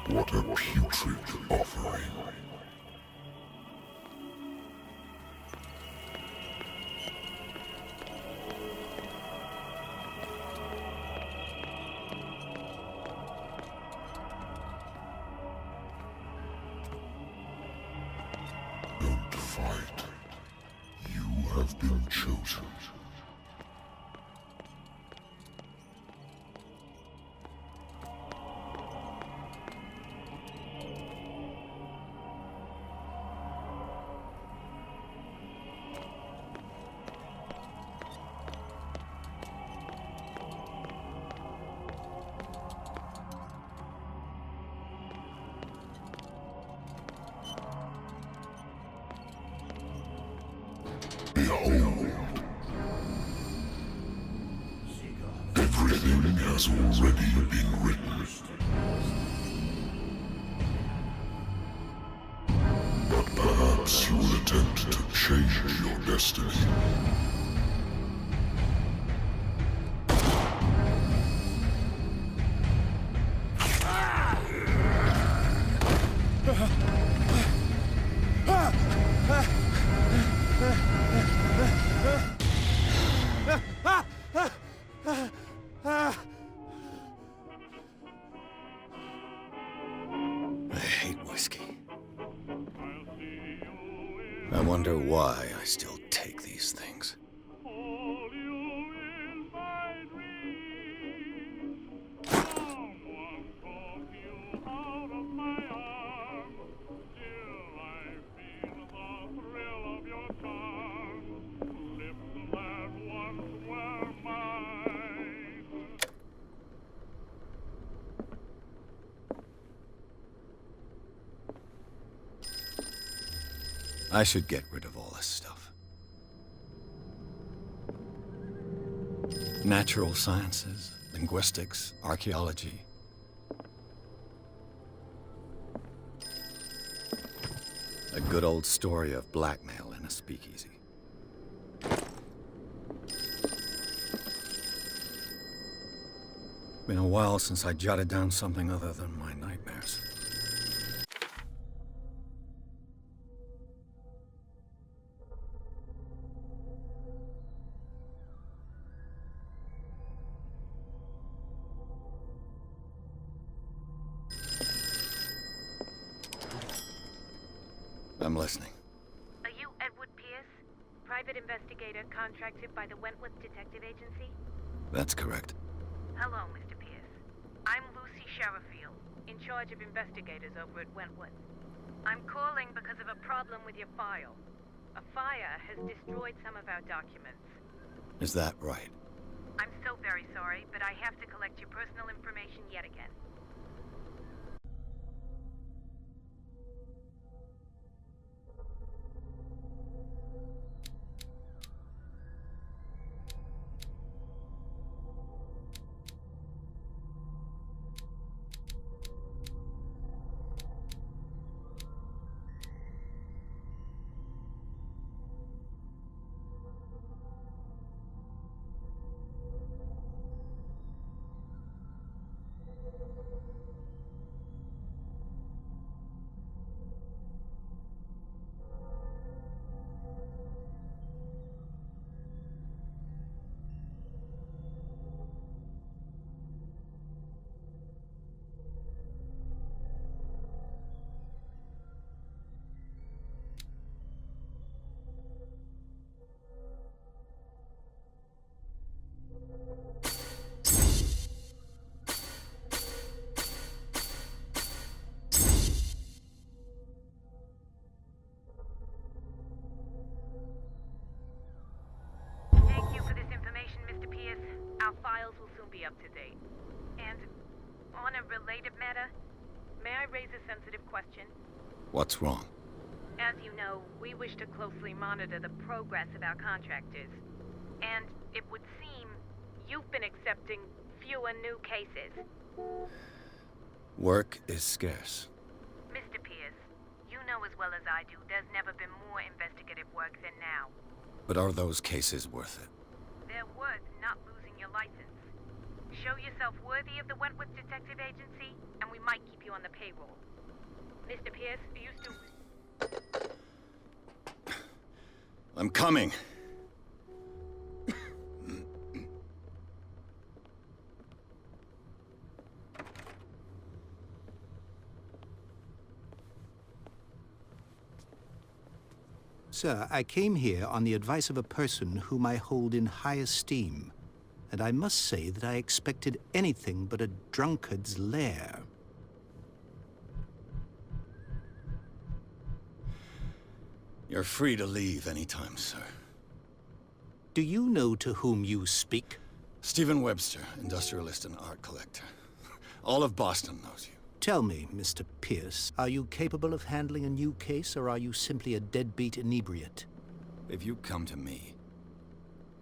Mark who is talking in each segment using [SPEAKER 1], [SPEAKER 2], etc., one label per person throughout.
[SPEAKER 1] What a putrid offering. Don't fight. You have been chosen. Behold. Everything has already been written. But perhaps you will attempt to change your destiny.
[SPEAKER 2] I hate whiskey. I wonder why I still take these things. I should get rid of all this stuff. Natural sciences, linguistics, archaeology. A good old story of blackmail in a speakeasy. Been a while since I jotted down something other than my nightmares. I'm listening.
[SPEAKER 3] Are you Edward Pierce, private investigator contracted by the Wentworth Detective Agency?
[SPEAKER 2] That's correct.
[SPEAKER 3] Hello, Mr. Pierce. I'm Lucy Sherifield, in charge of investigators over at Wentworth. I'm calling because of a problem with your file. A fire has destroyed some of our documents.
[SPEAKER 2] Is that right?
[SPEAKER 3] I'm so very sorry, but I have to collect your personal information yet again. Thank you for this information, Mr. Pierce. Our files will soon be up to date. And on a related matter, may I raise a sensitive question?
[SPEAKER 2] What's wrong?
[SPEAKER 3] As you know, we wish to closely monitor the progress of our contractors. And it would seem you've been accepting fewer new cases.
[SPEAKER 2] Work is scarce.
[SPEAKER 3] Mr. Pierce, you know as well as I do there's never been more investigative work than now.
[SPEAKER 2] But are those cases worth it?
[SPEAKER 3] They're worth not losing your license. Show yourself worthy of the Wentworth Detective Agency, and we might keep you on the payroll. Mr. Pierce, are you still...
[SPEAKER 2] I'm coming.
[SPEAKER 4] Sir, I came here on the advice of a person whom I hold in high esteem, and I must say that I expected anything but a drunkard's lair.
[SPEAKER 2] You're free to leave anytime, sir.
[SPEAKER 4] Do you know to whom you speak?
[SPEAKER 2] Stephen Webster, industrialist and art collector. All of Boston knows you.
[SPEAKER 4] Tell me, Mr. Pierce, are you capable of handling a new case, or are you simply a deadbeat inebriate?
[SPEAKER 2] If you come to me,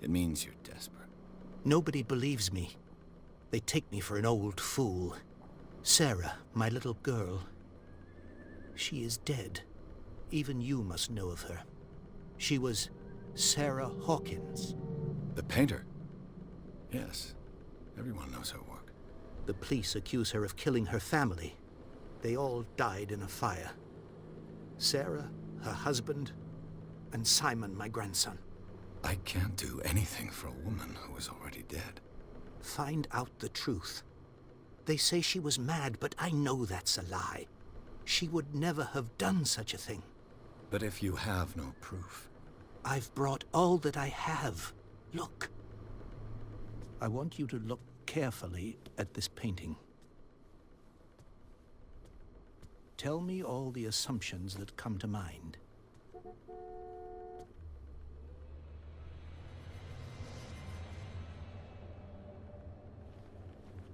[SPEAKER 2] it means you're desperate.
[SPEAKER 4] Nobody believes me. They take me for an old fool. Sarah, my little girl, she is dead. Even you must know of her. She was Sarah Hawkins.
[SPEAKER 2] The painter? Yes. Everyone knows her work.
[SPEAKER 4] The police accuse her of killing her family. They all died in a fire. Sarah, her husband, and Simon, my grandson.
[SPEAKER 2] I can't do anything for a woman who is already dead.
[SPEAKER 4] Find out the truth. They say she was mad, but I know that's a lie. She would never have done such a thing.
[SPEAKER 2] But if you have no proof...
[SPEAKER 4] I've brought all that I have. Look. I want you to look carefully at this painting. Tell me all the assumptions that come to mind.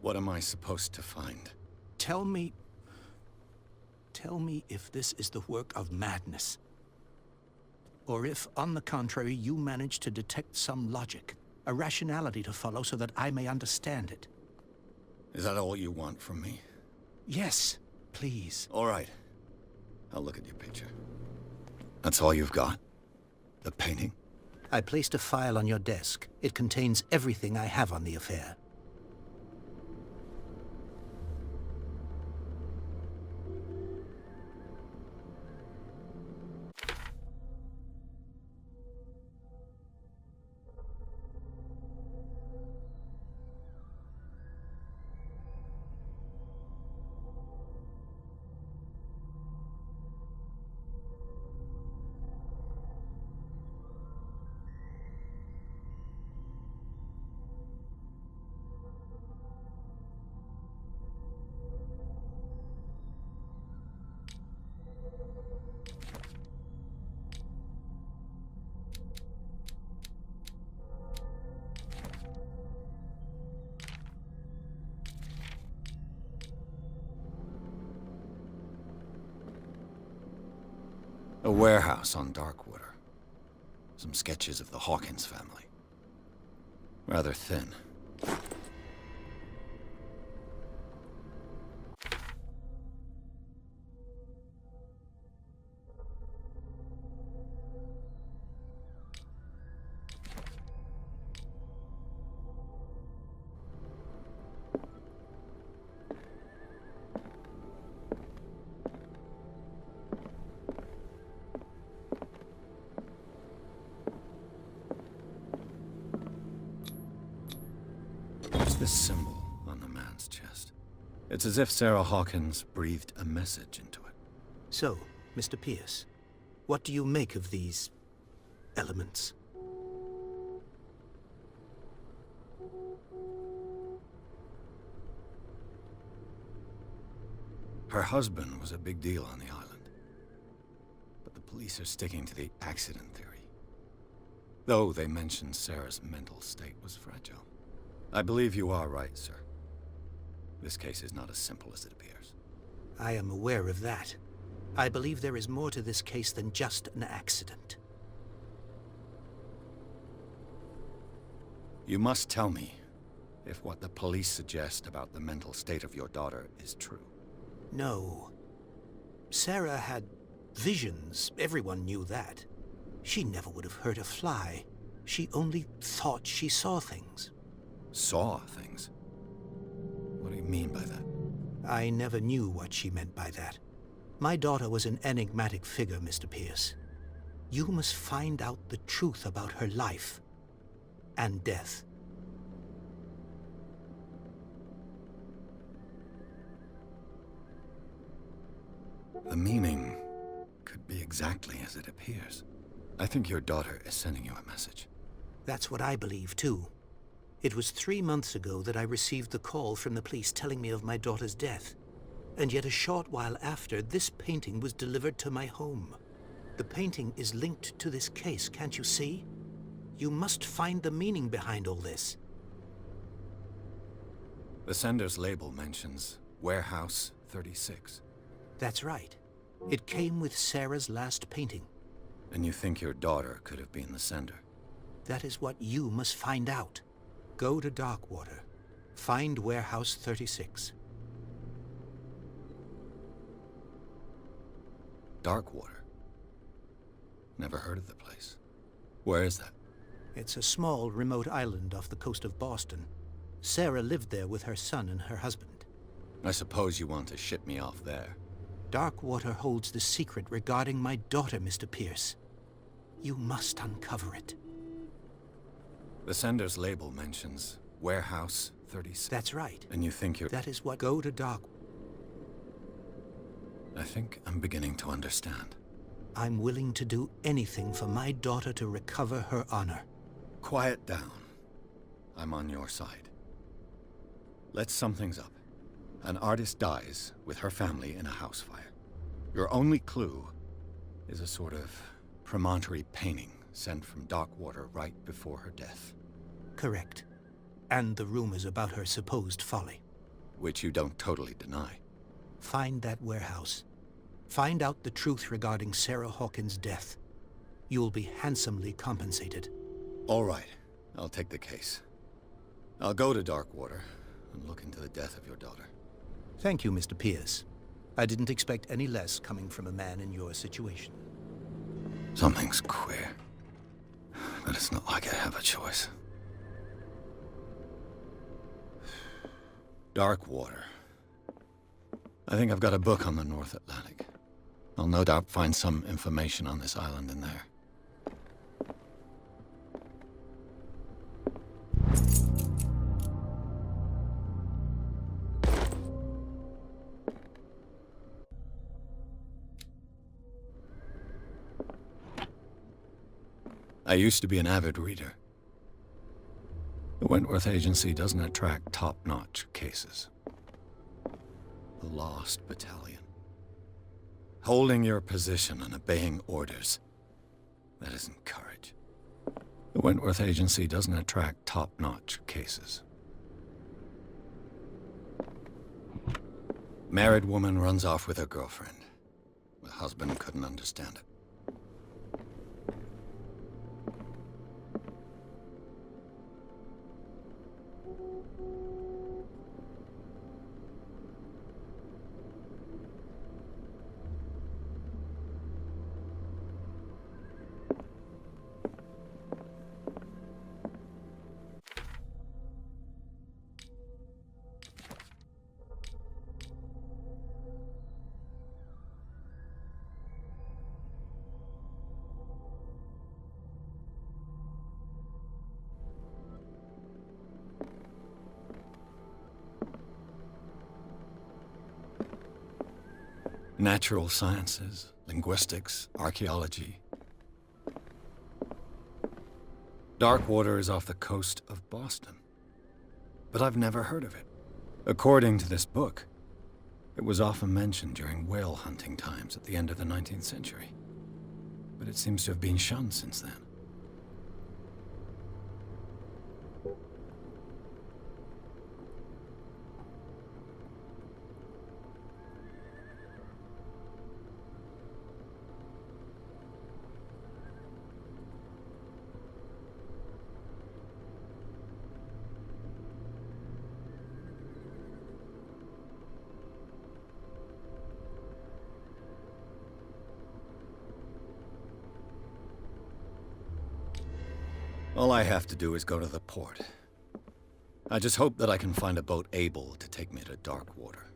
[SPEAKER 2] What am I supposed to find?
[SPEAKER 4] Tell me if this is the work of madness. Or if, on the contrary, you manage to detect some logic, a rationality to follow so that I may understand it.
[SPEAKER 2] Is that all you want from me?
[SPEAKER 4] Yes, please.
[SPEAKER 2] All right. I'll look at your picture. That's all you've got? The painting?
[SPEAKER 4] I placed a file on your desk. It contains everything I have on the affair.
[SPEAKER 2] A warehouse on Darkwater. Some sketches of the Hawkins family. Rather thin. What's this symbol on the man's chest? It's as if Sarah Hawkins breathed a message into it.
[SPEAKER 4] So, Mr. Pierce, what do you make of these elements?
[SPEAKER 2] Her husband was a big deal on the island. But the police are sticking to the accident theory. Though they mention Sarah's mental state was fragile. I believe you are right, sir. This case is not as simple as it appears.
[SPEAKER 4] I am aware of that. I believe there is more to this case than just an accident.
[SPEAKER 2] You must tell me if what the police suggest about the mental state of your daughter is true.
[SPEAKER 4] No. Sarah had visions. Everyone knew that. She never would have hurt a fly. She only thought she saw things.
[SPEAKER 2] Saw things? mean by that?
[SPEAKER 4] I never knew what she meant by that. My daughter was an enigmatic figure, Mr. Pierce. You must find out the truth about her life and death.
[SPEAKER 2] The meaning could be exactly as it appears. I think your daughter is sending you a message.
[SPEAKER 4] That's what I believe, too. It was 3 months ago that I received the call from the police telling me of my daughter's death. And yet a short while after, this painting was delivered to my home. The painting is linked to this case, can't you see? You must find the meaning behind all this.
[SPEAKER 2] The sender's label mentions Warehouse 36.
[SPEAKER 4] That's right. It came with Sarah's last painting.
[SPEAKER 2] And you think your daughter could have been the sender?
[SPEAKER 4] That is what you must find out. Go to Darkwater. Find Warehouse 36.
[SPEAKER 2] Darkwater? Never heard of the place. Where is that?
[SPEAKER 4] It's a small, remote island off the coast of Boston. Sarah lived there with her son and her husband.
[SPEAKER 2] I suppose you want to ship me off there.
[SPEAKER 4] Darkwater holds the secret regarding my daughter, Mr. Pierce. You must uncover it.
[SPEAKER 2] The sender's label mentions Warehouse 36.
[SPEAKER 4] That's right.
[SPEAKER 2] And you think you're...
[SPEAKER 4] That is what... Go to Dark...
[SPEAKER 2] I think I'm beginning to understand.
[SPEAKER 4] I'm willing to do anything for my daughter to recover her honor.
[SPEAKER 2] Quiet down. I'm on your side. Let's sum things up. An artist dies with her family in a house fire. Your only clue is a sort of promontory painting sent from Darkwater right before her death.
[SPEAKER 4] Correct. And the rumors about her supposed folly.
[SPEAKER 2] Which you don't totally deny.
[SPEAKER 4] Find that warehouse. Find out the truth regarding Sarah Hawkins' death. You'll be handsomely compensated.
[SPEAKER 2] All right. I'll take the case. I'll go to Darkwater and look into the death of your daughter.
[SPEAKER 4] Thank you, Mr. Pierce. I didn't expect any less coming from a man in your situation.
[SPEAKER 2] Something's queer. But it's not like I have a choice. Darkwater. I think I've got a book on the North Atlantic. I'll no doubt find some information on this island in there. I used to be an avid reader. The Wentworth Agency doesn't attract top-notch cases. The Lost Battalion. Holding your position and obeying orders. That isn't courage. The Wentworth Agency doesn't attract top-notch cases. Married woman runs off with her girlfriend. The husband couldn't understand it. Natural sciences, linguistics, archaeology. Darkwater is off the coast of Boston. But I've never heard of it. According to this book, it was often mentioned during whale hunting times at the end of the 19th century. But it seems to have been shunned since then. All I have to do is go to the port. I just hope that I can find a boat able to take me to dark water.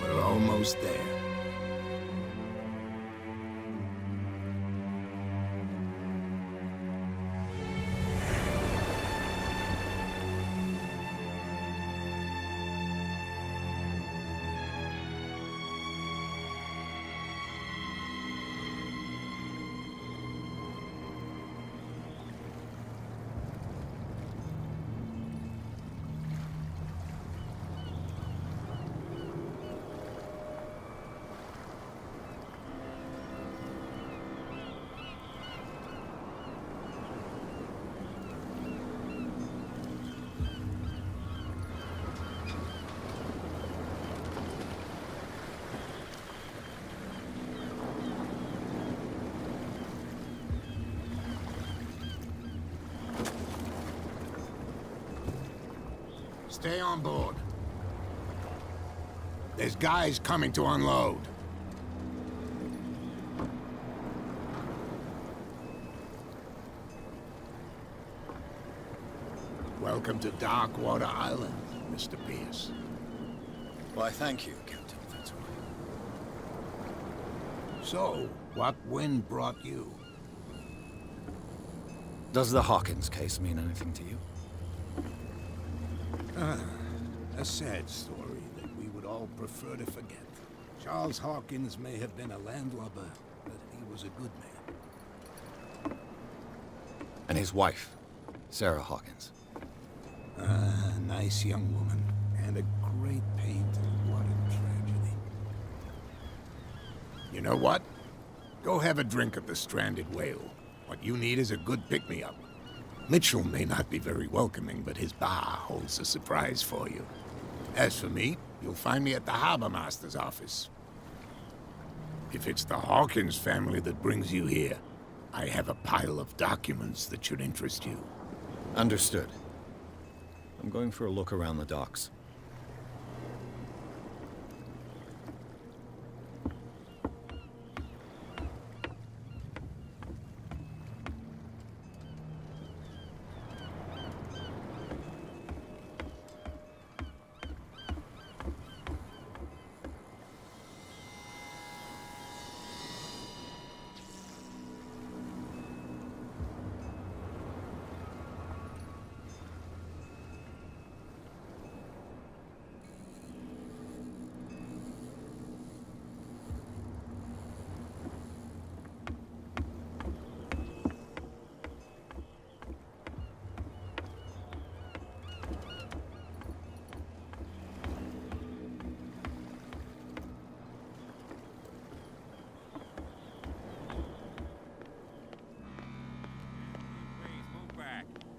[SPEAKER 5] We're almost there. Stay on board. There's guys coming to unload. Welcome to Darkwater Island, Mr. Pierce.
[SPEAKER 2] Why, thank you, Captain Fitzroy.
[SPEAKER 5] So, what wind brought you?
[SPEAKER 2] Does the Hawkins case mean anything to you?
[SPEAKER 5] A sad story that we would all prefer to forget. Charles Hawkins may have been a landlubber, but he was a good man.
[SPEAKER 2] And his wife, Sarah Hawkins.
[SPEAKER 5] Nice young woman, and a great painter. You know what? Go have a drink at the Stranded Whale. What you need is a good pick-me-up. Mitchell may not be very welcoming, but his bar holds a surprise for you. As for me, you'll find me at the Harbor Master's office. If it's the Hawkins family that brings you here, I have a pile of documents that should interest you.
[SPEAKER 2] Understood. I'm going for a look around the docks.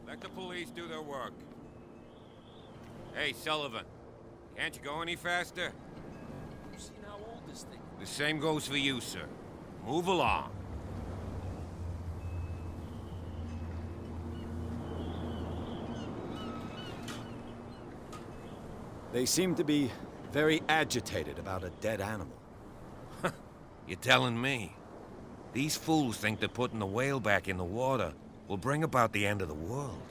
[SPEAKER 6] Let the police do their work. Hey, Sullivan. Can't you go any faster?
[SPEAKER 7] You've seen how old this thing is.
[SPEAKER 6] The same goes for you, sir. Move along.
[SPEAKER 2] They seem to be very agitated about a dead animal.
[SPEAKER 6] You're telling me? These fools think that putting the whale back in the water will bring about the end of the world.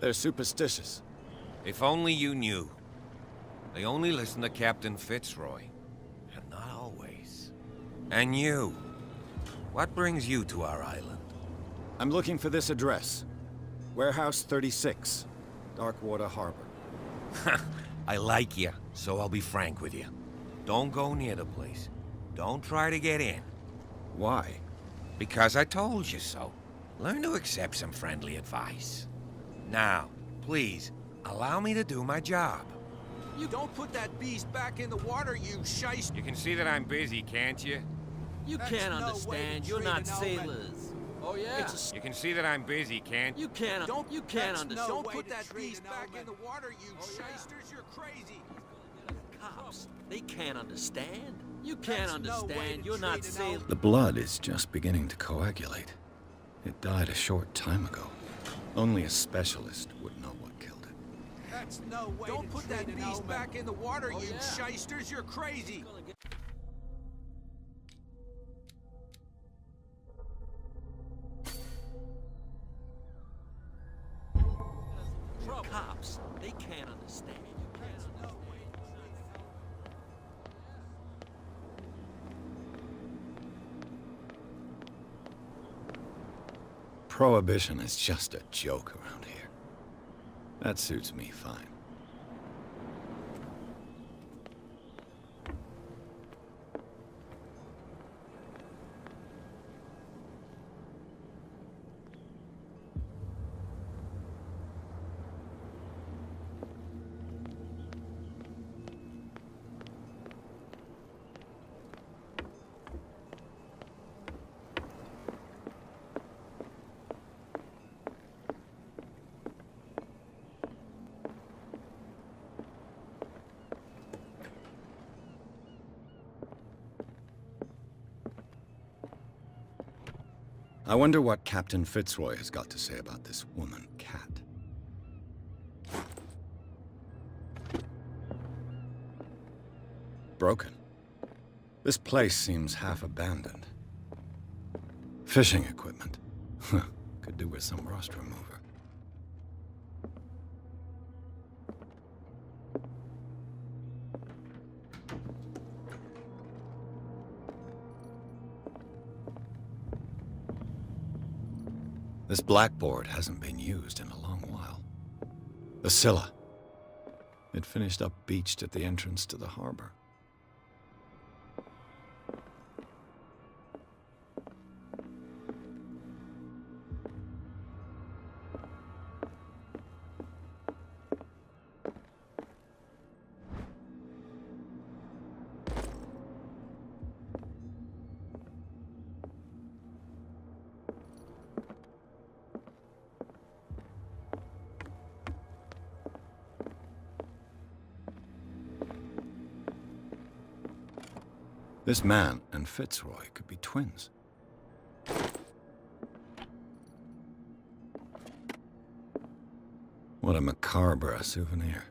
[SPEAKER 2] They're superstitious.
[SPEAKER 6] If only you knew. They only listen to Captain Fitzroy. And not always. And you. What brings you to our island?
[SPEAKER 2] I'm looking for this address. Warehouse 36, Darkwater Harbor.
[SPEAKER 6] I like you, so I'll be frank with you. Don't go near the place. Don't try to get in.
[SPEAKER 2] Why?
[SPEAKER 6] Because I told you so. Learn to accept some friendly advice. Now, please, allow me to do my job.
[SPEAKER 7] You don't put that beast back in the water, you shyster.
[SPEAKER 6] You can see that I'm busy, can't you?
[SPEAKER 7] You
[SPEAKER 8] That's
[SPEAKER 7] can't
[SPEAKER 8] no
[SPEAKER 7] understand.
[SPEAKER 8] way to
[SPEAKER 7] You're
[SPEAKER 8] treat
[SPEAKER 7] not
[SPEAKER 8] an
[SPEAKER 7] sailors. Oh yeah.
[SPEAKER 6] You can see that I'm busy, can't you?
[SPEAKER 7] You can't. You can't
[SPEAKER 8] That's
[SPEAKER 7] understand.
[SPEAKER 8] no
[SPEAKER 7] Don't
[SPEAKER 8] way
[SPEAKER 7] put
[SPEAKER 8] to
[SPEAKER 7] that
[SPEAKER 8] treat
[SPEAKER 7] beast
[SPEAKER 8] an
[SPEAKER 7] back in
[SPEAKER 8] element.
[SPEAKER 7] the water, you shysters. You're crazy. Cops. They can't understand. You can't
[SPEAKER 8] That's no way
[SPEAKER 7] understand.
[SPEAKER 8] to
[SPEAKER 7] You're not
[SPEAKER 8] treat an
[SPEAKER 7] sailors.
[SPEAKER 2] The blood is just beginning to coagulate. It died a short time ago. Only a specialist would know what killed it.
[SPEAKER 8] That's no way
[SPEAKER 7] Don't
[SPEAKER 8] to
[SPEAKER 7] put
[SPEAKER 8] treat
[SPEAKER 7] that
[SPEAKER 8] an
[SPEAKER 7] beast
[SPEAKER 8] element.
[SPEAKER 7] back in the water, you shysters. You're crazy. Cops. They can't understand.
[SPEAKER 2] Prohibition is just a joke around here. That suits me fine. I wonder what Captain Fitzroy has got to say about this woman, Cat. Broken. This place seems half abandoned. Fishing equipment. Could do with some rust remover. This blackboard hasn't been used in a long while. The Scylla. It finished up beached at the entrance to the harbor. This man and Fitzroy could be twins. What a macabre souvenir.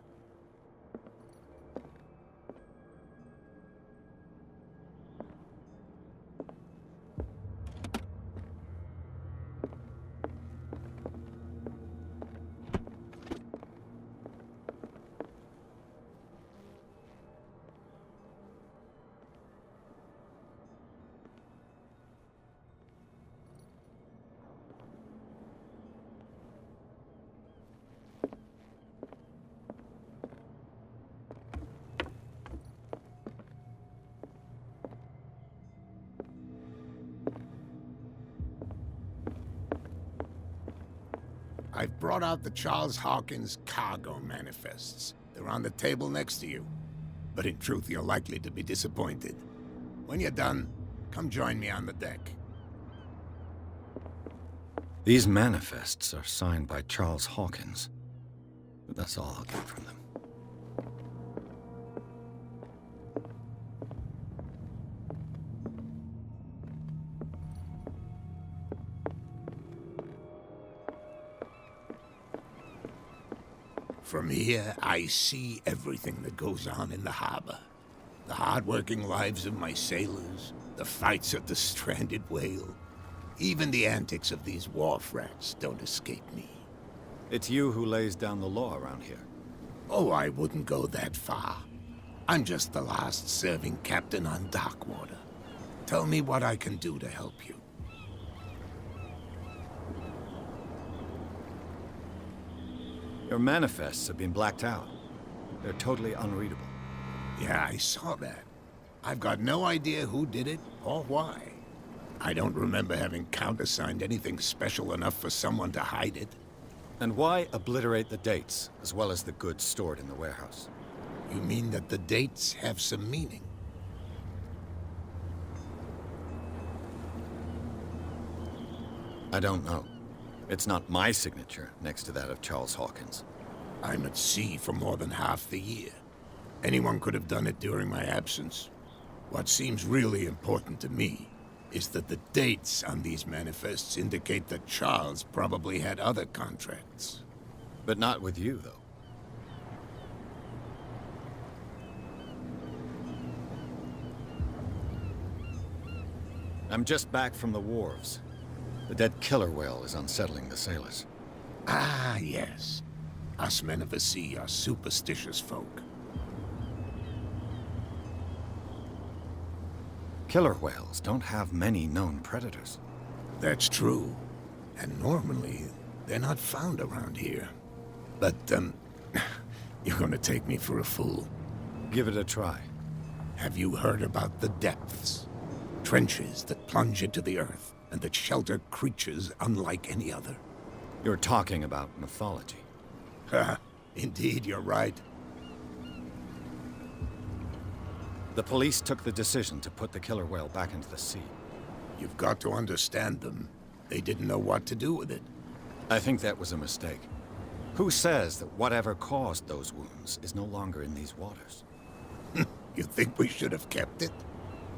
[SPEAKER 5] I've brought out the Charles Hawkins cargo manifests. They're on the table next to you. But in truth, you're likely to be disappointed. When you're done, come join me on the deck.
[SPEAKER 2] These manifests are signed by Charles Hawkins. But that's all I'll get from them.
[SPEAKER 5] From here, I see everything that goes on in the harbor. The hard-working lives of my sailors, the fights of the stranded whale. Even the antics of these wharf rats don't escape me.
[SPEAKER 2] It's you who lays down the law around here.
[SPEAKER 5] Oh, I wouldn't go that far. I'm just the last serving captain on Darkwater. Tell me what I can do to help you.
[SPEAKER 2] Your manifests have been blacked out. They're totally unreadable.
[SPEAKER 5] Yeah, I saw that. I've got no idea who did it or why. I don't remember having countersigned anything special enough for someone to hide it.
[SPEAKER 2] And why obliterate the dates, as well as the goods stored in the warehouse?
[SPEAKER 5] You mean that the dates have some meaning?
[SPEAKER 2] I don't know. It's not my signature next to that of Charles Hawkins.
[SPEAKER 5] I'm at sea for more than half the year. Anyone could have done it during my absence. What seems really important to me is that the dates on these manifests indicate that Charles probably had other contracts.
[SPEAKER 2] But not with you, though. I'm just back from the wharves. The dead killer whale is unsettling the sailors.
[SPEAKER 5] Ah, yes. Us men of the sea are superstitious folk.
[SPEAKER 2] Killer whales don't have many known predators.
[SPEAKER 5] That's true. And normally, they're not found around here. But, you're gonna take me for a fool.
[SPEAKER 2] Give it a try.
[SPEAKER 5] Have you heard about the depths? Trenches that plunge into the earth and that shelter creatures unlike any other.
[SPEAKER 2] You're talking about mythology.
[SPEAKER 5] Ha! Indeed, you're right.
[SPEAKER 2] The police took the decision to put the killer whale back into the sea.
[SPEAKER 5] You've got to understand them. They didn't know what to do with it.
[SPEAKER 2] I think that was a mistake. Who says that whatever caused those wounds is no longer in these waters?
[SPEAKER 5] You think we should have kept it?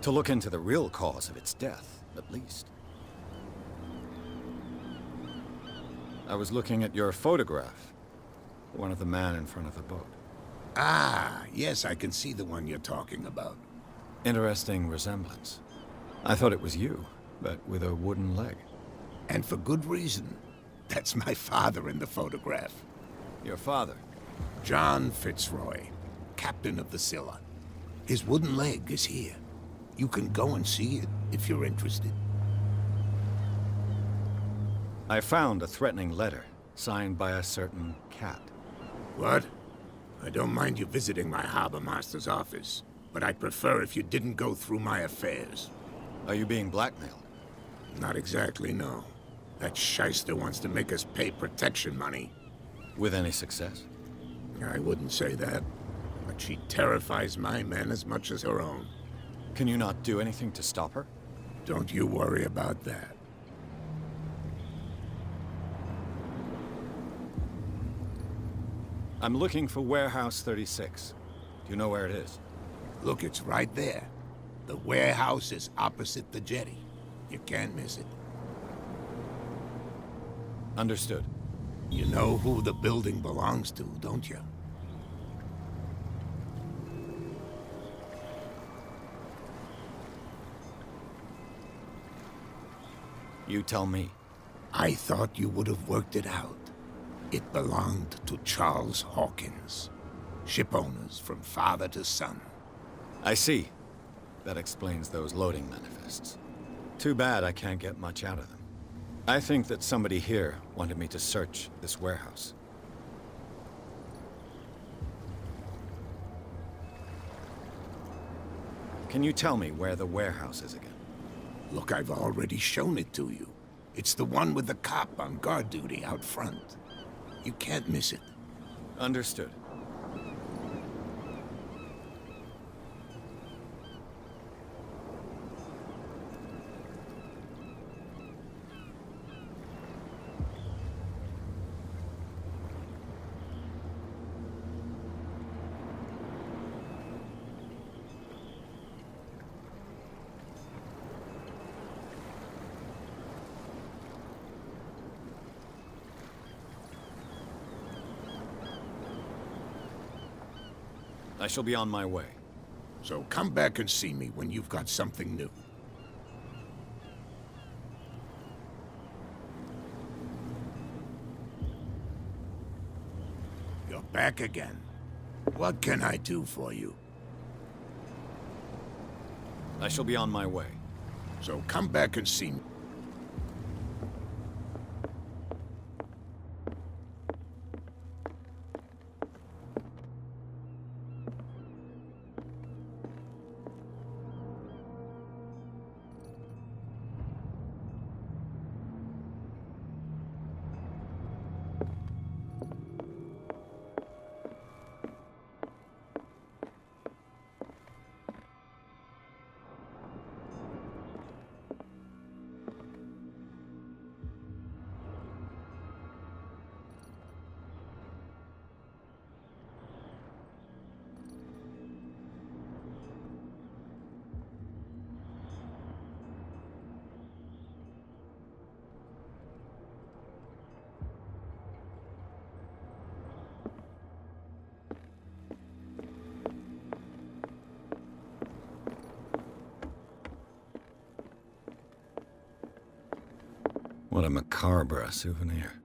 [SPEAKER 2] To look into the real cause of its death, at least. I was looking at your photograph. One of the man in front of the boat.
[SPEAKER 5] Ah, yes, I can see the one you're talking about.
[SPEAKER 2] Interesting resemblance. I thought it was you, but with a wooden leg.
[SPEAKER 5] And for good reason. That's my father in the photograph.
[SPEAKER 2] Your father?
[SPEAKER 5] John Fitzroy, captain of the Scylla. His wooden leg is here. You can go and see it if you're interested.
[SPEAKER 2] I found a threatening letter, signed by a certain cat.
[SPEAKER 5] What? I don't mind you visiting my harbor master's office, but I'd prefer if you didn't go through my affairs.
[SPEAKER 2] Are you being blackmailed?
[SPEAKER 5] Not exactly, no. That shyster wants to make us pay protection money.
[SPEAKER 2] With any success?
[SPEAKER 5] I wouldn't say that, but she terrifies my men as much as her own.
[SPEAKER 2] Can you not do anything to stop her?
[SPEAKER 5] Don't you worry about that.
[SPEAKER 2] I'm looking for Warehouse 36. Do you know where it is?
[SPEAKER 5] Look, it's right there. The warehouse is opposite the jetty. You can't miss it.
[SPEAKER 2] Understood.
[SPEAKER 5] You know who the building belongs to, don't you?
[SPEAKER 2] You tell me.
[SPEAKER 5] I thought you would have worked it out. It belonged to Charles Hawkins. Ship owners from father to son.
[SPEAKER 2] I see. That explains those loading manifests. Too bad I can't get much out of them. I think that somebody here wanted me to search this warehouse. Can you tell me where the warehouse is again?
[SPEAKER 5] Look, I've already shown it to you. It's the one with the cop on guard duty out front. You can't miss it.
[SPEAKER 2] Understood. I shall be on my way.
[SPEAKER 5] So come back and see me when you've got something new. You're back again. What can I do for you?
[SPEAKER 2] I shall be on my way.
[SPEAKER 5] So come back and see me.
[SPEAKER 2] What a macabre souvenir.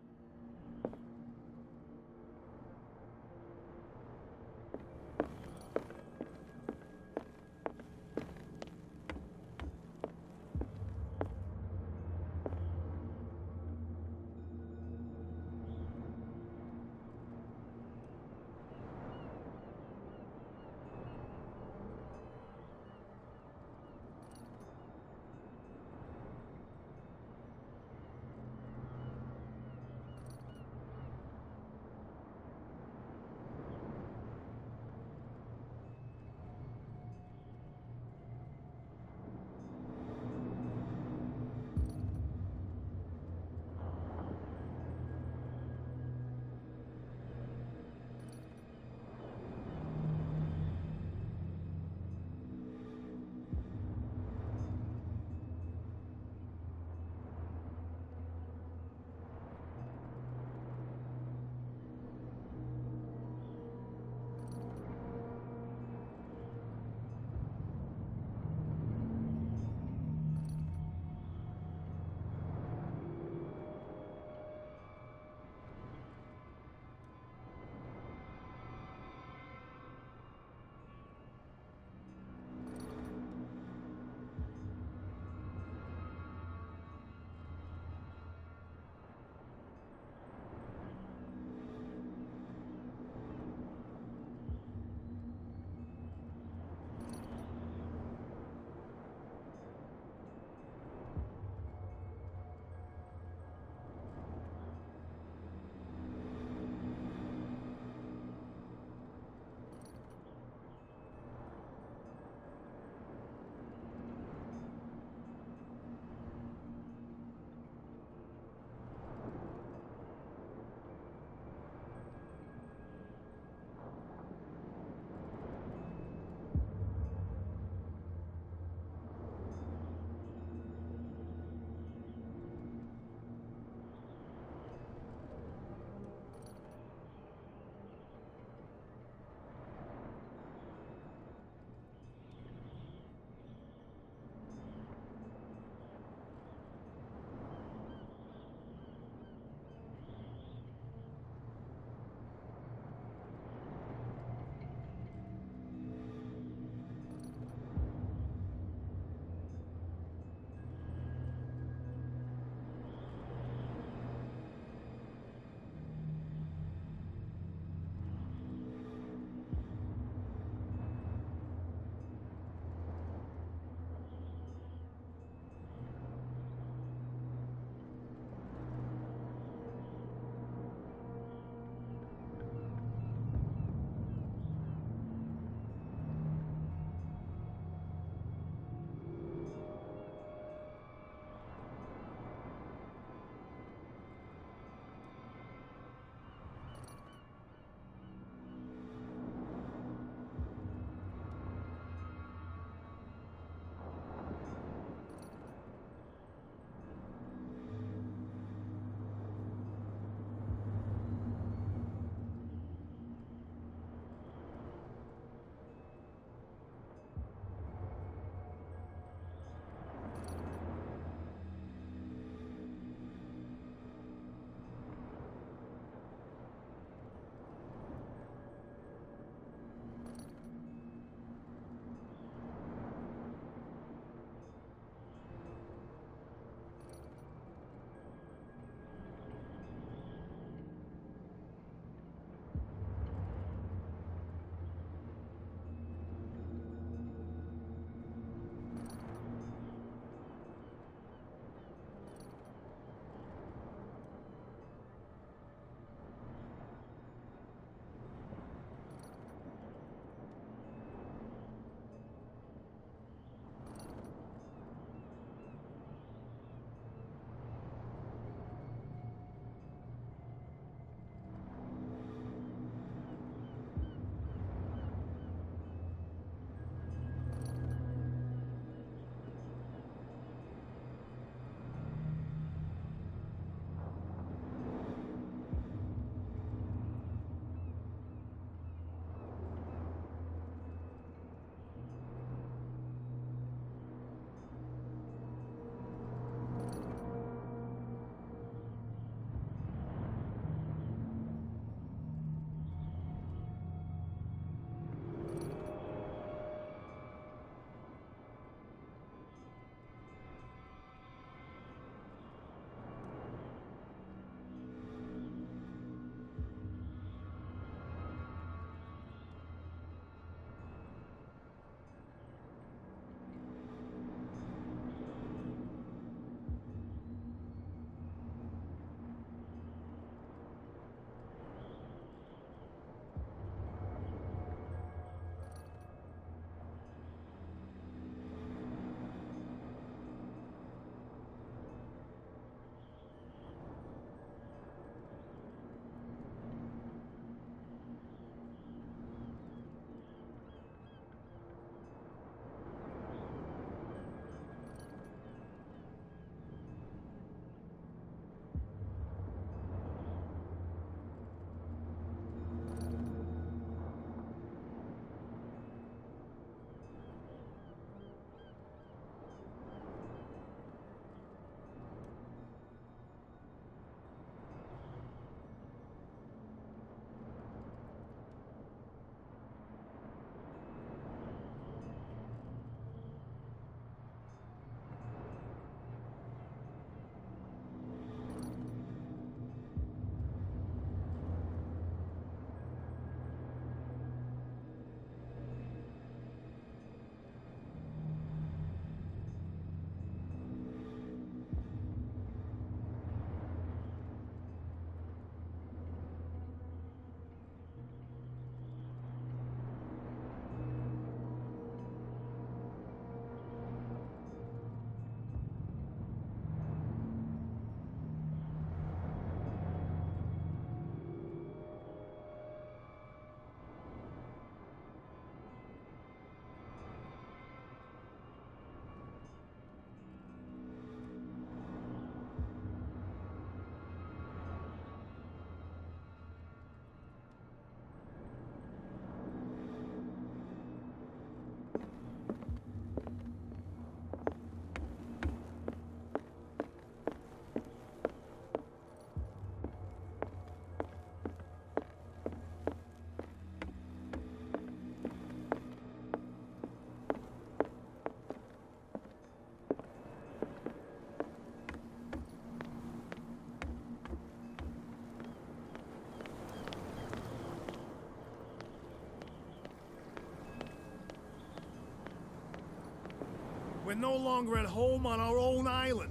[SPEAKER 8] We're no longer at home on our own island.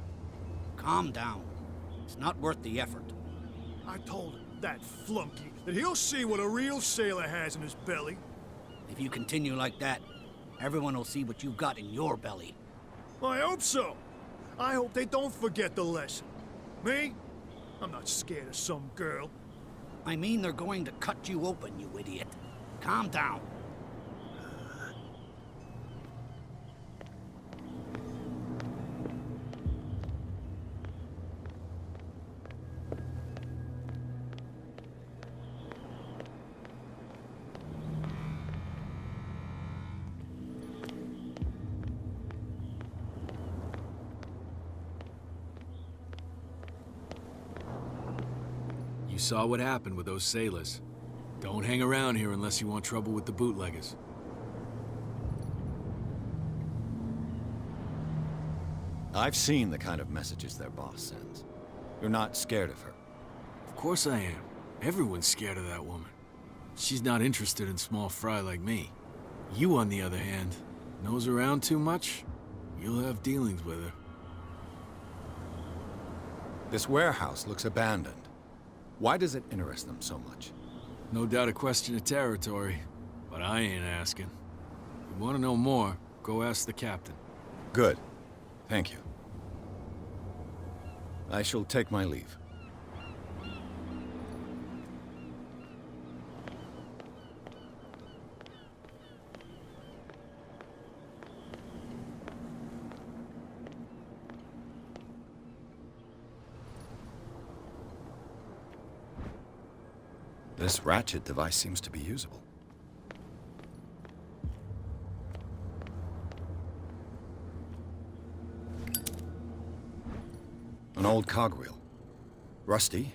[SPEAKER 9] Calm down. It's not worth the effort.
[SPEAKER 8] I told him, that flunky, that he'll see what a real sailor has in his belly.
[SPEAKER 9] If you continue like that, everyone will see what you've got in your belly.
[SPEAKER 8] I hope so. I hope they don't forget the lesson. Me? I'm not scared of some girl.
[SPEAKER 9] I mean, they're going to cut you open, you idiot. Calm down.
[SPEAKER 10] You saw what happened with those sailors. Don't hang around here unless you want trouble with the bootleggers.
[SPEAKER 2] I've seen the kind of messages their boss sends. You're not scared of her.
[SPEAKER 10] Of course I am. Everyone's scared of that woman. She's not interested in small fry like me. You, on the other hand, nose around too much, you'll have dealings with her.
[SPEAKER 2] This warehouse looks abandoned. Why does it interest them so much?
[SPEAKER 10] No doubt a question of territory, but I ain't asking. If you want to know more, go ask the captain.
[SPEAKER 2] Good. Thank you. I shall take my leave. This ratchet device seems to be usable. An old cogwheel. Rusty,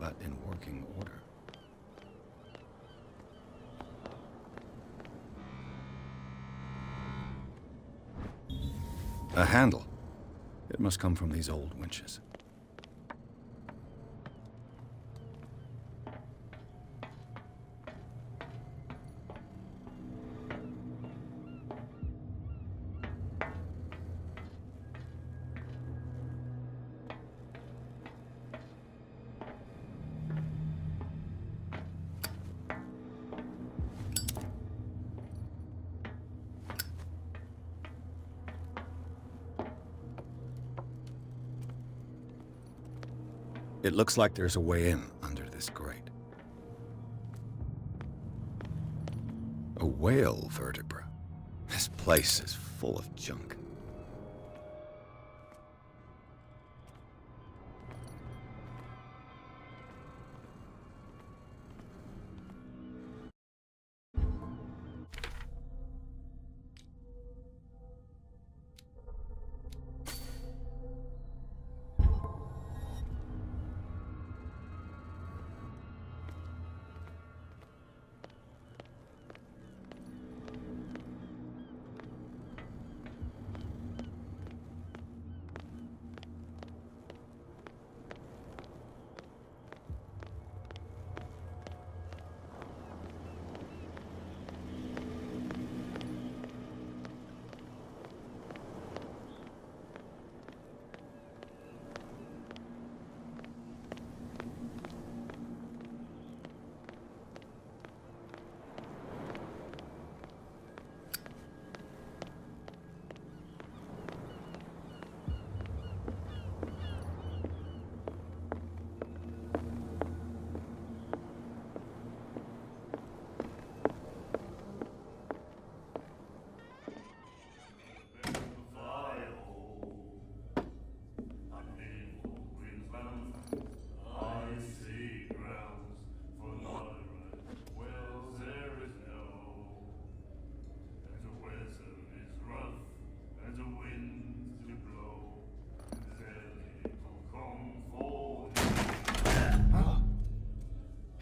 [SPEAKER 2] but in working order. A handle. It must come from these old winches. It looks like there's a way in under this grate. A whale vertebra. This place is full of junk.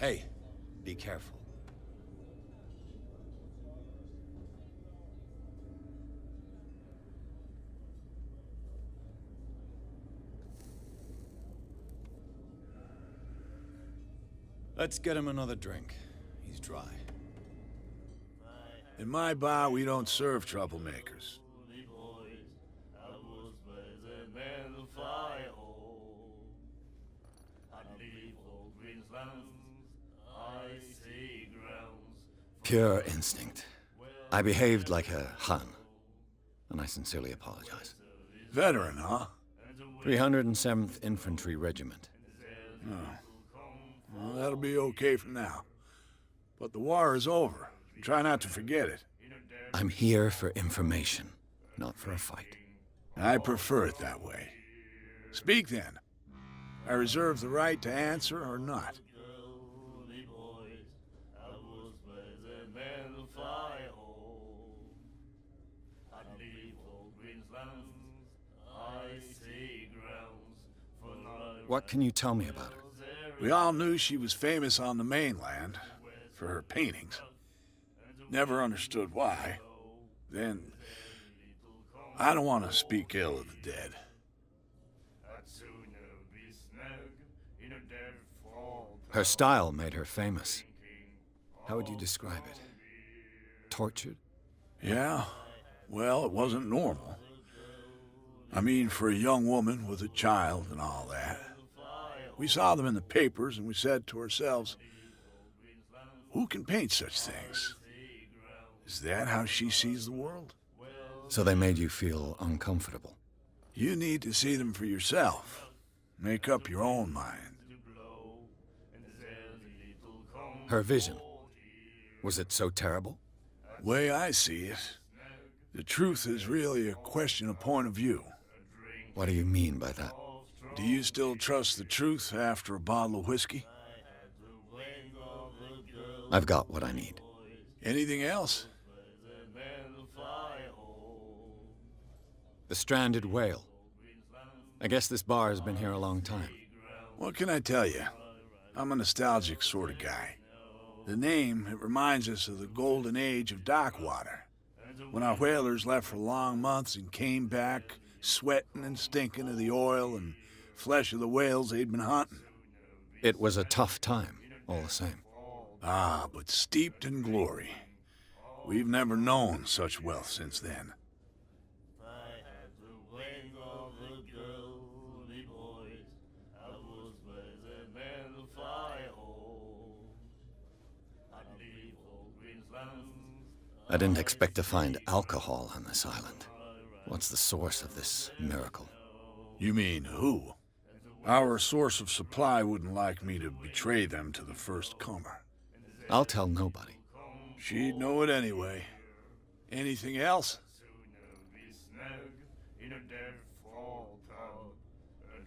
[SPEAKER 2] Hey, be careful. Let's get him another drink. He's dry.
[SPEAKER 5] In my bar, we don't serve troublemakers.
[SPEAKER 2] Pure instinct. I behaved like a Hun, and I sincerely apologize.
[SPEAKER 11] Veteran, huh?
[SPEAKER 2] 307th Infantry Regiment.
[SPEAKER 11] Well, that'll be okay for now. But the war is over. Try not to forget it.
[SPEAKER 2] I'm here for information, not for a fight.
[SPEAKER 11] I prefer it that way. Speak then. I reserve the right to answer or not.
[SPEAKER 2] What can you tell me about her?
[SPEAKER 11] We all knew she was famous on the mainland for her paintings. Never understood why. Then, I don't want to speak ill of the dead.
[SPEAKER 2] Her style made her famous. How would you describe it? Tortured?
[SPEAKER 11] Yeah, well, it wasn't normal. I mean, for a young woman with a child and all that. We saw them in the papers and we said to ourselves, who can paint such things? Is that how she sees the world?
[SPEAKER 2] So they made you feel uncomfortable?
[SPEAKER 11] You need to see them for yourself. Make up your own mind.
[SPEAKER 2] Her vision, was it so terrible?
[SPEAKER 11] Way I see it, the truth is really a question of point of view.
[SPEAKER 2] What do you mean by that?
[SPEAKER 11] Do you still trust the truth after a bottle of whiskey?
[SPEAKER 2] I've got what I need.
[SPEAKER 11] Anything else?
[SPEAKER 2] The stranded whale. I guess this bar has been here a long time.
[SPEAKER 11] What can I tell you? I'm a nostalgic sort of guy. The name, it reminds us of the golden age of dockwater. When our whalers left for long months and came back sweating and stinking of the oil and flesh of the whales they'd been hunting.
[SPEAKER 2] It was a tough time, all the same.
[SPEAKER 11] Ah, but steeped in glory. We've never known such wealth since then.
[SPEAKER 2] I didn't expect to find alcohol on this island. What's the source of this miracle?
[SPEAKER 11] You mean who? Our source of supply wouldn't like me to betray them to the first comer.
[SPEAKER 2] I'll tell nobody.
[SPEAKER 11] She'd know it anyway. Anything else?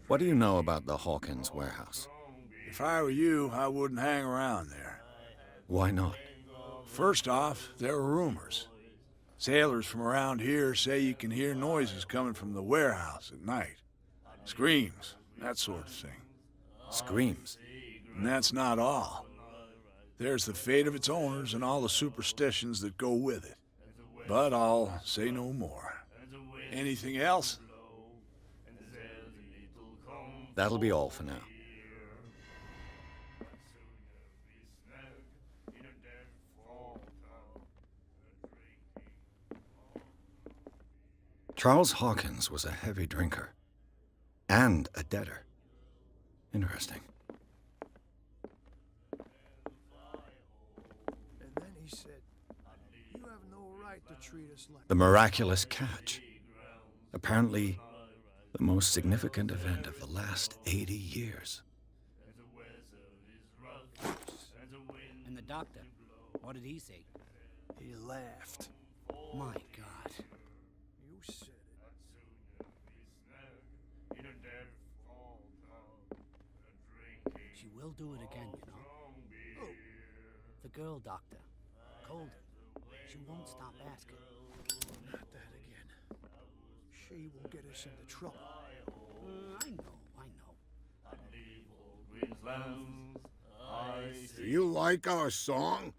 [SPEAKER 2] What do you know about the Hawkins warehouse?
[SPEAKER 11] If I were you, I wouldn't hang around there.
[SPEAKER 2] Why not?
[SPEAKER 11] First off, there are rumors. Sailors from around here say you can hear noises coming from the warehouse at night. Screams, that sort of thing.
[SPEAKER 2] Screams?
[SPEAKER 11] And that's not all. There's the fate of its owners and all the superstitions that go with it. But I'll say no more. Anything else?
[SPEAKER 2] That'll be all for now. Charles Hawkins was a heavy drinker. And a debtor. Interesting.
[SPEAKER 8] And then he said, you have no right to treat us like...
[SPEAKER 2] The miraculous catch. Apparently, the most significant event of the last 80 years.
[SPEAKER 9] And the doctor, what did he say?
[SPEAKER 8] He laughed.
[SPEAKER 9] My God.
[SPEAKER 8] You said it.
[SPEAKER 9] She will do it again, you know.
[SPEAKER 8] Oh,
[SPEAKER 9] The girl doctor. Colden. She won't stop asking.
[SPEAKER 8] not that again. She will get us into trouble.
[SPEAKER 9] I know.
[SPEAKER 5] Do you like our song?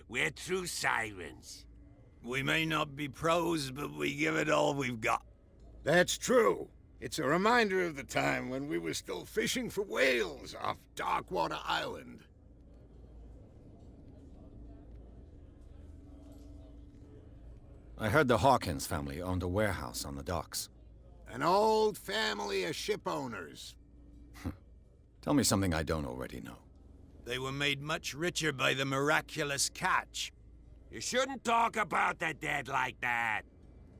[SPEAKER 7] We're true sirens. We may not be pros, but we give it all we've got.
[SPEAKER 5] That's true. It's a reminder of the time when we were still fishing for whales off Darkwater Island.
[SPEAKER 2] I heard the Hawkins family owned a warehouse on the docks.
[SPEAKER 5] An old family of ship owners.
[SPEAKER 2] Tell me something I don't already know.
[SPEAKER 12] They were made much richer by the miraculous catch.
[SPEAKER 7] You shouldn't talk about the dead like that.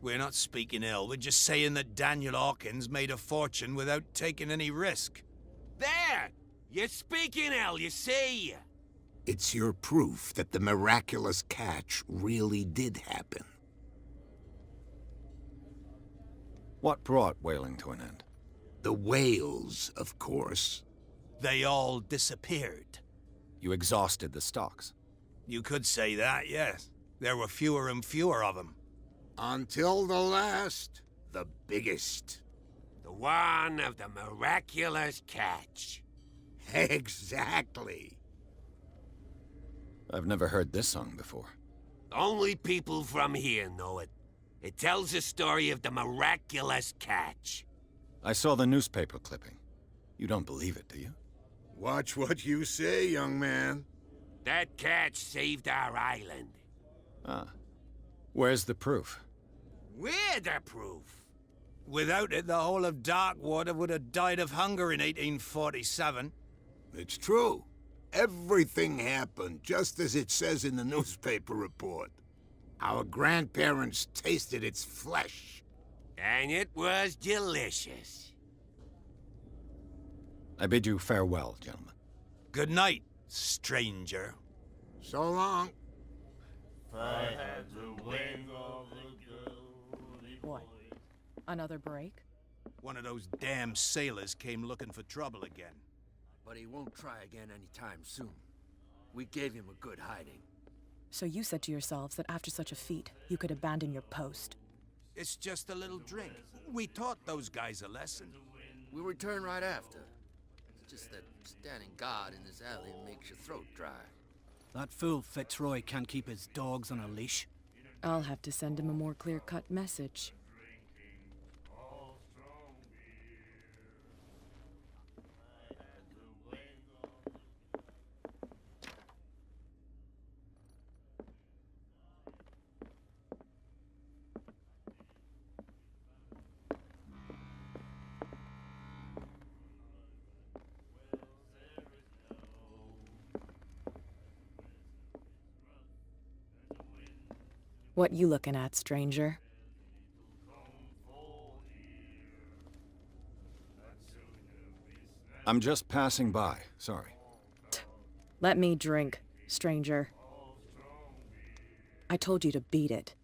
[SPEAKER 12] We're not speaking ill, we're just saying that Daniel Hawkins made a fortune without taking any risk.
[SPEAKER 7] There! You're speaking ill, you see?
[SPEAKER 5] It's your proof that the miraculous catch really did happen.
[SPEAKER 2] What brought whaling to an end?
[SPEAKER 5] The whales, of course.
[SPEAKER 12] They all disappeared.
[SPEAKER 2] You exhausted the stocks.
[SPEAKER 12] You could say that, yes. There were fewer and fewer of them.
[SPEAKER 5] Until the last, the biggest.
[SPEAKER 7] The one of the miraculous catch.
[SPEAKER 5] Exactly.
[SPEAKER 2] I've never heard this song before.
[SPEAKER 7] Only people from here know it. It tells the story of the miraculous catch.
[SPEAKER 2] I saw the newspaper clipping. You don't believe it, do you?
[SPEAKER 5] Watch what you say, young man.
[SPEAKER 7] That catch saved our island.
[SPEAKER 2] Ah. Where's the proof?
[SPEAKER 7] We're the proof.
[SPEAKER 12] Without it, the whole of Darkwater would have died of hunger in 1847.
[SPEAKER 5] It's true. Everything happened just as it says in the newspaper report. Our grandparents tasted its flesh.
[SPEAKER 7] And it was delicious.
[SPEAKER 2] I bid you farewell, gentlemen.
[SPEAKER 12] Good night, stranger.
[SPEAKER 5] So long.
[SPEAKER 3] What? Another break?
[SPEAKER 12] One of those damn sailors came looking for trouble again.
[SPEAKER 9] But he won't try again anytime soon. We gave him a good hiding.
[SPEAKER 3] So you said to yourselves that after such a feat, you could abandon your post.
[SPEAKER 12] It's just a little drink. We taught those guys a lesson.
[SPEAKER 9] We'll return right after. It's just that standing guard in this alley makes your throat dry.
[SPEAKER 4] That fool Fitzroy can't keep his dogs on a leash.
[SPEAKER 3] I'll have to send him a more clear-cut message. What you looking at, stranger?
[SPEAKER 2] I'm just passing by, sorry.
[SPEAKER 3] Let me drink, stranger. I told you to beat it.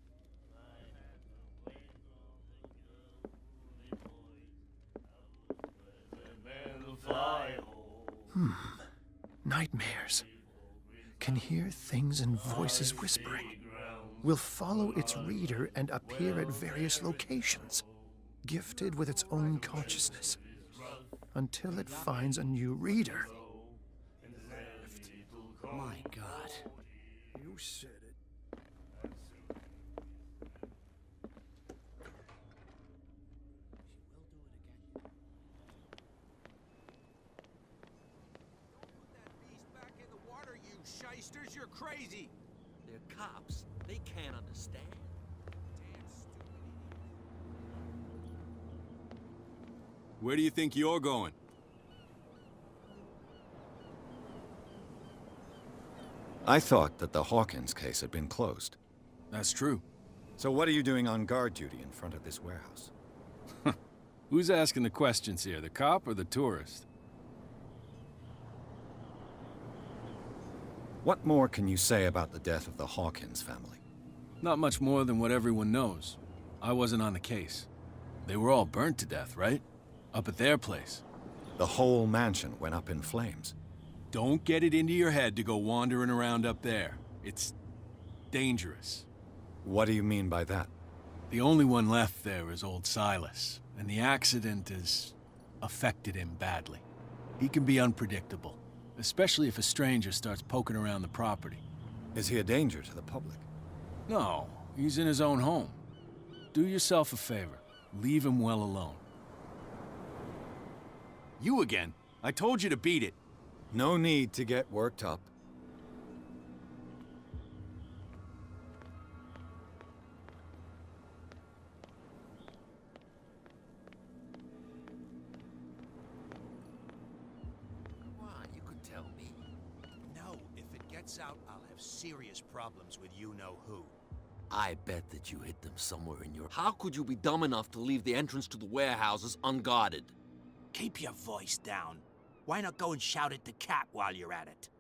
[SPEAKER 8] Nightmares. Can hear things and voices whispering. Will follow its reader and appear at various locations, gifted with its own consciousness, until it finds a new reader.
[SPEAKER 4] My God.
[SPEAKER 8] You said it.
[SPEAKER 7] Back in the water, you shysters, you're crazy.
[SPEAKER 9] They're cops. They can't understand.
[SPEAKER 10] Where do you think you're going?
[SPEAKER 2] I thought that the Hawkins case had been closed.
[SPEAKER 10] That's true.
[SPEAKER 2] So what are you doing on guard duty in front of this warehouse?
[SPEAKER 10] Who's asking the questions here, the cop or the tourist?
[SPEAKER 2] What more can you say about the death of the Hawkins family?
[SPEAKER 10] Not much more than what everyone knows. I wasn't on the case. They were all burnt to death, right? Up at their place.
[SPEAKER 2] The whole mansion went up in flames.
[SPEAKER 10] Don't get it into your head to go wandering around up there. It's dangerous.
[SPEAKER 2] What do you mean by that?
[SPEAKER 10] The only one left there is old Silas, and the accident has affected him badly. He can be unpredictable, especially if a stranger starts poking around the property.
[SPEAKER 2] Is he a danger to the public?
[SPEAKER 10] No, he's in his own home. Do yourself a favor. Leave him well alone. You again. I told you to beat it.
[SPEAKER 2] No need to get worked up.
[SPEAKER 9] Why, you could tell me.
[SPEAKER 12] gets out, I'll have serious problems with you-know-who.
[SPEAKER 13] I bet that you hid them somewhere in your... How could you be dumb enough to leave the entrance to the warehouses unguarded?
[SPEAKER 12] Keep your voice down. Why not go and shout at the cat while you're at it?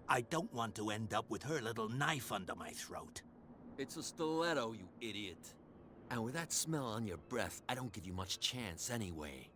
[SPEAKER 12] I don't want to end up with her little knife under my throat.
[SPEAKER 13] It's a stiletto, you idiot. And with that smell on your breath, I don't give you much chance anyway.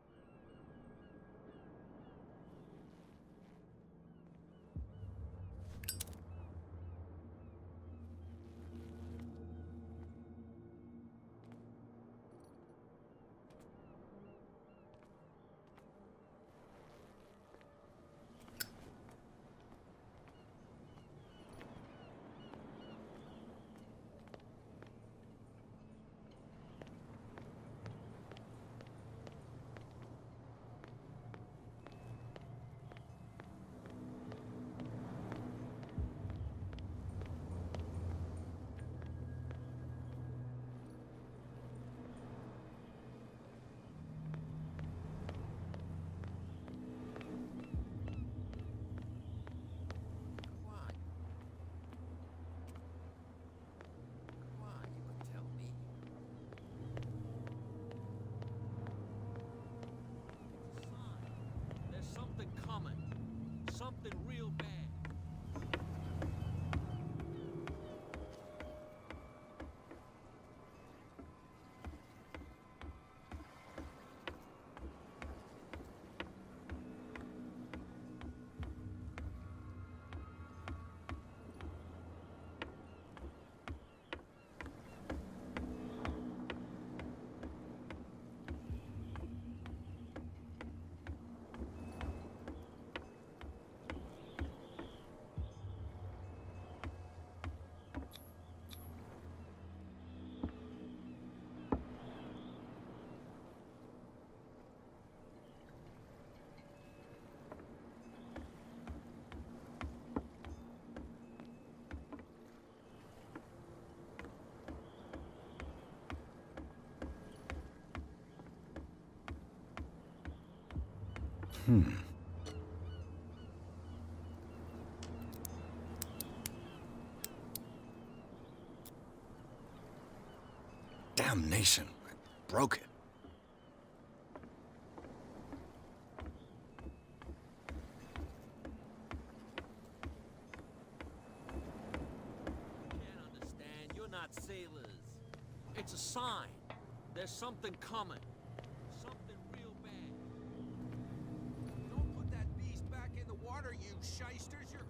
[SPEAKER 13] Something real bad.
[SPEAKER 2] Damnation. I broke it.
[SPEAKER 13] Can't understand. You're not sailors. It's a sign. There's something coming. Something real bad.
[SPEAKER 12] Don't put that beast back in the water, you shysters. You're